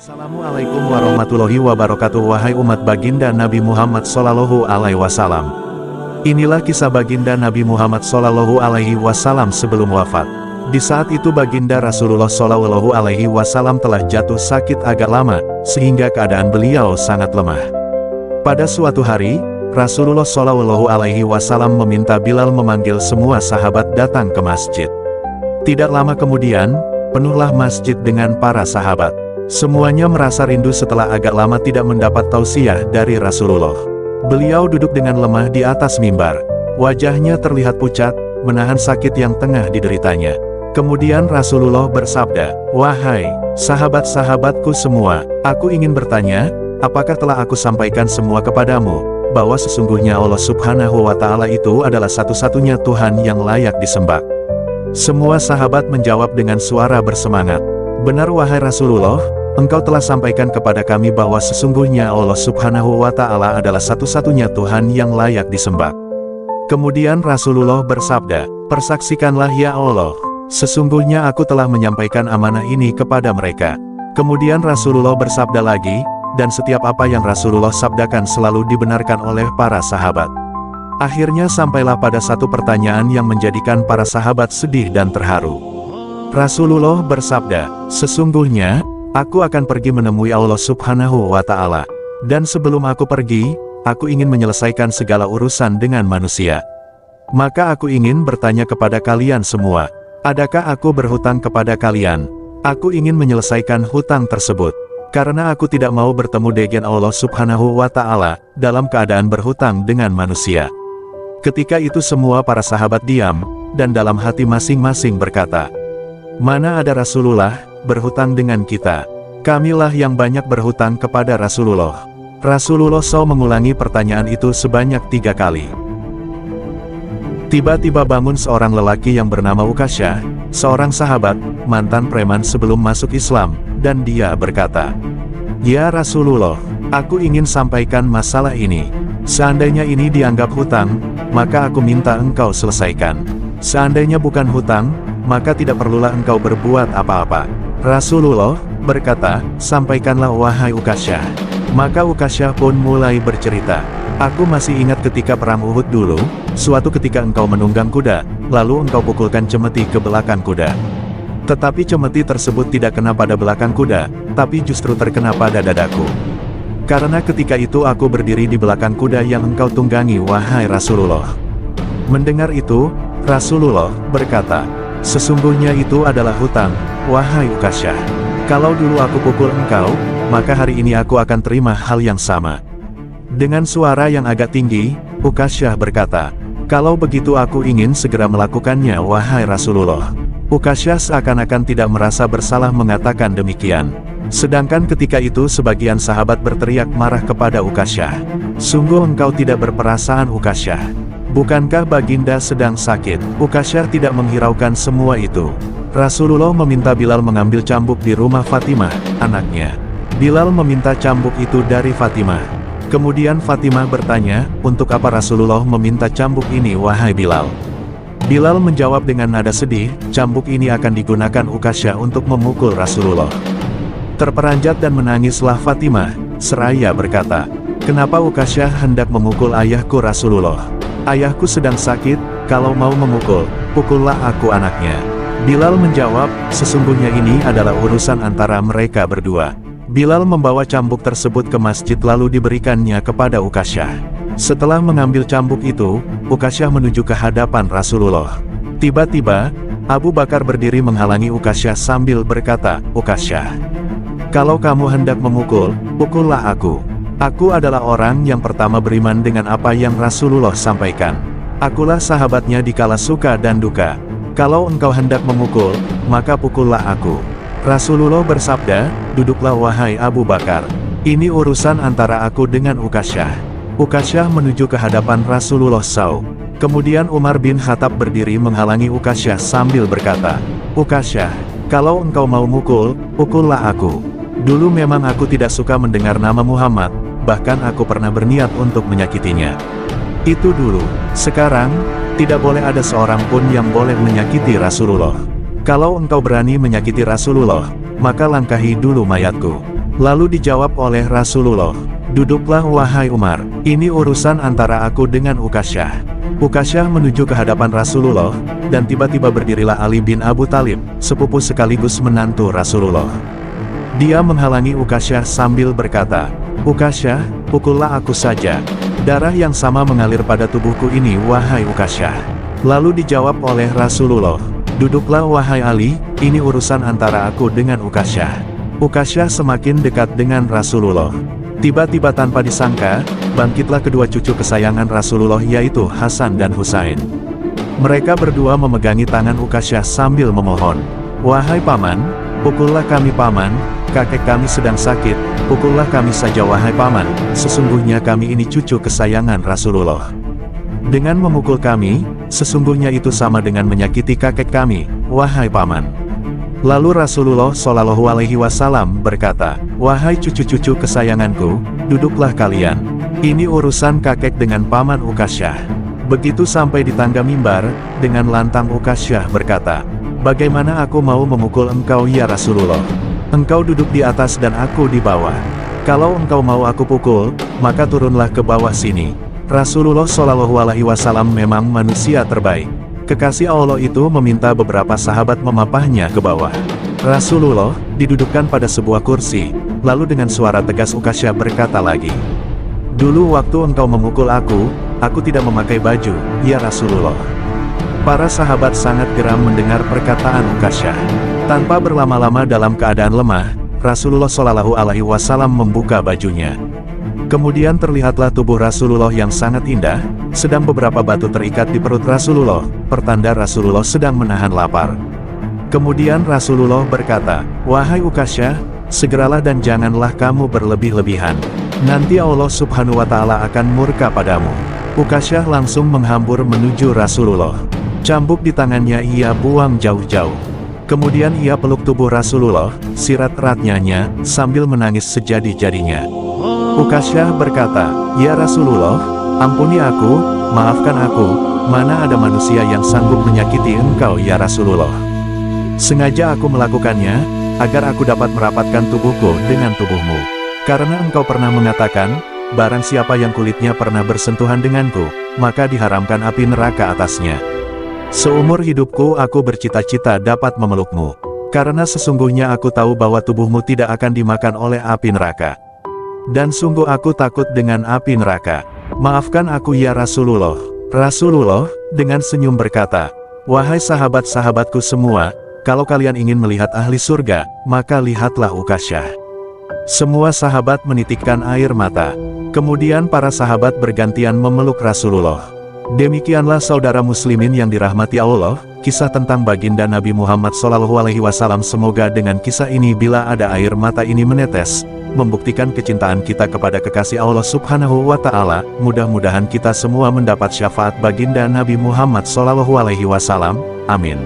Assalamualaikum warahmatullahi wabarakatuh. Wahai umat baginda Nabi Muhammad Sallallahu Alaihi Wasallam. Inilah kisah baginda Nabi Muhammad Sallallahu Alaihi Wasallam sebelum wafat. Di saat itu baginda Rasulullah Sallallahu Alaihi Wasallam telah jatuh sakit agak lama, sehingga keadaan beliau sangat lemah. Pada suatu hari, Rasulullah Sallallahu Alaihi Wasallam meminta Bilal memanggil semua sahabat datang ke masjid. Tidak lama kemudian, penuhlah masjid dengan para sahabat. Semuanya merasa rindu setelah agak lama tidak mendapat tausiah dari Rasulullah. Beliau duduk dengan lemah di atas mimbar. Wajahnya terlihat pucat, menahan sakit yang tengah dideritanya. Kemudian Rasulullah bersabda, "Wahai sahabat-sahabatku semua, aku ingin bertanya, apakah telah aku sampaikan semua kepadamu, bahwa sesungguhnya Allah Subhanahu wa Ta'ala itu adalah satu-satunya Tuhan yang layak disembah?" Semua sahabat menjawab dengan suara bersemangat, "Benar wahai Rasulullah, engkau telah sampaikan kepada kami bahwa sesungguhnya Allah Subhanahu wa Ta'ala adalah satu-satunya Tuhan yang layak disembah." Kemudian Rasulullah bersabda, "Persaksikanlah ya Allah, sesungguhnya aku telah menyampaikan amanah ini kepada mereka." Kemudian Rasulullah bersabda lagi, dan setiap apa yang Rasulullah sabdakan selalu dibenarkan oleh para sahabat. Akhirnya sampailah pada satu pertanyaan yang menjadikan para sahabat sedih dan terharu. Rasulullah bersabda, "Sesungguhnya, aku akan pergi menemui Allah Subhanahu wa Ta'ala. Dan sebelum aku pergi, aku ingin menyelesaikan segala urusan dengan manusia. Maka aku ingin bertanya kepada kalian semua, adakah aku berhutang kepada kalian? Aku ingin menyelesaikan hutang tersebut. Karena aku tidak mau bertemu dengan Allah Subhanahu wa Ta'ala dalam keadaan berhutang dengan manusia." Ketika itu semua para sahabat diam, dan dalam hati masing-masing berkata, "Mana ada Rasulullah berhutang dengan kita? Kamilah yang banyak berhutang kepada Rasulullah." Rasulullah SAW mengulangi pertanyaan itu sebanyak 3 kali. Tiba-tiba bangun seorang lelaki yang bernama Ukasyah, seorang sahabat, mantan preman sebelum masuk Islam, dan dia berkata, "Ya Rasulullah, aku ingin sampaikan masalah ini. Seandainya ini dianggap hutang, maka aku minta engkau selesaikan. Seandainya bukan hutang, maka tidak perlulah engkau berbuat apa-apa." Rasulullah berkata, "Sampaikanlah wahai Ukasyah." Maka Ukasyah pun mulai bercerita, "Aku masih ingat ketika perang Uhud dulu, suatu ketika engkau menunggang kuda, lalu engkau pukulkan cemeti ke belakang kuda. Tetapi cemeti tersebut tidak kena pada belakang kuda, tapi justru terkena pada dadaku. Karena ketika itu aku berdiri di belakang kuda yang engkau tunggangi wahai Rasulullah." Mendengar itu, Rasulullah berkata, "Sesungguhnya itu adalah hutang, wahai Ukasyah. Kalau dulu aku pukul engkau, maka hari ini aku akan terima hal yang sama." Dengan suara yang agak tinggi, Ukasyah berkata, "Kalau begitu aku ingin segera melakukannya wahai Rasulullah." Ukasyah seakan-akan tidak merasa bersalah mengatakan demikian. Sedangkan ketika itu sebagian sahabat berteriak marah kepada Ukasyah, "Sungguh engkau tidak berperasaan Ukasyah. Bukankah baginda sedang sakit?" Ukasyah tidak menghiraukan semua itu. Rasulullah meminta Bilal mengambil cambuk di rumah Fatimah, anaknya. Bilal meminta cambuk itu dari Fatimah. Kemudian Fatimah bertanya, "Untuk apa Rasulullah meminta cambuk ini wahai Bilal?" Bilal menjawab dengan nada sedih, "Cambuk ini akan digunakan Ukasyah untuk memukul Rasulullah." Terperanjat dan menangislah Fatimah, seraya berkata, "Kenapa Ukasyah hendak memukul ayahku Rasulullah? Ayahku sedang sakit, kalau mau memukul, pukullah aku anaknya." Bilal menjawab, "Sesungguhnya ini adalah urusan antara mereka berdua." Bilal membawa cambuk tersebut ke masjid lalu diberikannya kepada Ukasyah. Setelah mengambil cambuk itu, Ukasyah menuju ke hadapan Rasulullah. Tiba-tiba, Abu Bakar berdiri menghalangi Ukasyah sambil berkata, "Ukasyah, kalau kamu hendak memukul, pukullah aku. Aku adalah orang yang pertama beriman dengan apa yang Rasulullah sampaikan. Akulah sahabatnya di kala suka dan duka. Kalau engkau hendak memukul, maka pukullah aku." Rasulullah bersabda, "Duduklah wahai Abu Bakar. Ini urusan antara aku dengan Ukasyah." Ukasyah menuju ke hadapan Rasulullah SAW. Kemudian Umar bin Khattab berdiri menghalangi Ukasyah sambil berkata, "Ukasyah, kalau engkau mau mukul, pukullah aku. Dulu memang aku tidak suka mendengar nama Muhammad, bahkan aku pernah berniat untuk menyakitinya. Itu dulu. Sekarang, tidak boleh ada seorang pun yang boleh menyakiti Rasulullah. Kalau engkau berani menyakiti Rasulullah, maka langkahi dulu mayatku." Lalu dijawab oleh Rasulullah, "Duduklah wahai Umar, ini urusan antara aku dengan Ukasyah." Ukasyah menuju ke hadapan Rasulullah, dan tiba-tiba berdirilah Ali bin Abu Thalib, sepupu sekaligus menantu Rasulullah. Dia menghalangi Ukasyah sambil berkata, "Ukasyah, pukullah aku saja. Darah yang sama mengalir pada tubuhku ini wahai Ukasyah." Lalu dijawab oleh Rasulullah, "Duduklah wahai Ali, ini urusan antara aku dengan Ukasyah." Ukasyah semakin dekat dengan Rasulullah. Tiba-tiba tanpa disangka, bangkitlah kedua cucu kesayangan Rasulullah yaitu Hasan dan Husain. Mereka berdua memegangi tangan Ukasyah sambil memohon, "Wahai paman, pukullah kami paman, kakek kami sedang sakit, pukullah kami saja wahai paman, sesungguhnya kami ini cucu kesayangan Rasulullah. Dengan memukul kami, sesungguhnya itu sama dengan menyakiti kakek kami, wahai paman." Lalu Rasulullah Shallallahu Alaihi Wasallam berkata, "Wahai cucu-cucu kesayanganku, duduklah kalian. Ini urusan kakek dengan paman Ukasyah." Begitu sampai di tangga mimbar, dengan lantang Ukasyah berkata, "Bagaimana aku mau memukul engkau ya Rasulullah? Engkau duduk di atas dan aku di bawah. Kalau engkau mau aku pukul, maka turunlah ke bawah sini." Rasulullah Shallallahu Alaihi Wasallam memang manusia terbaik. Kekasih Allah itu meminta beberapa sahabat memapahnya ke bawah. Rasulullah didudukkan pada sebuah kursi, lalu dengan suara tegas Ukasyah berkata lagi, "Dulu waktu engkau memukul aku tidak memakai baju, ya Rasulullah." Para sahabat sangat geram mendengar perkataan Ukasyah. Tanpa berlama-lama dalam keadaan lemah, Rasulullah Shallallahu Alaihi Wasallam membuka bajunya. Kemudian terlihatlah tubuh Rasulullah yang sangat indah, sedang beberapa batu terikat di perut Rasulullah, pertanda Rasulullah sedang menahan lapar. Kemudian Rasulullah berkata, "Wahai Ukasyah, segeralah dan janganlah kamu berlebih-lebihan. Nanti Allah Subhanahu wa Ta'ala akan murka padamu." Ukasyah langsung menghambur menuju Rasulullah. Cambuk di tangannya ia buang jauh-jauh. Kemudian ia peluk tubuh Rasulullah, sirat eratnya sambil menangis sejadi-jadinya. Ukasyah berkata, "Ya Rasulullah, ampuni aku, maafkan aku, mana ada manusia yang sanggup menyakiti engkau ya Rasulullah. Sengaja aku melakukannya, agar aku dapat merapatkan tubuhku dengan tubuhmu. Karena engkau pernah mengatakan, barang siapa yang kulitnya pernah bersentuhan denganku, maka diharamkan api neraka atasnya. Seumur hidupku aku bercita-cita dapat memelukmu. Karena sesungguhnya aku tahu bahwa tubuhmu tidak akan dimakan oleh api neraka. Dan sungguh aku takut dengan api neraka. Maafkan aku ya Rasulullah." Rasulullah dengan senyum berkata, "Wahai sahabat-sahabatku semua, kalau kalian ingin melihat ahli surga, maka lihatlah Ukasyah." Semua sahabat menitikkan air mata. Kemudian para sahabat bergantian memeluk Rasulullah. Demikianlah saudara muslimin yang dirahmati Allah, kisah tentang baginda Nabi Muhammad SAW. Semoga dengan kisah ini bila ada air mata ini menetes, membuktikan kecintaan kita kepada kekasih Allah Subhanahu wa Ta'ala. Mudah-mudahan kita semua mendapat syafaat baginda Nabi Muhammad SAW. Amin.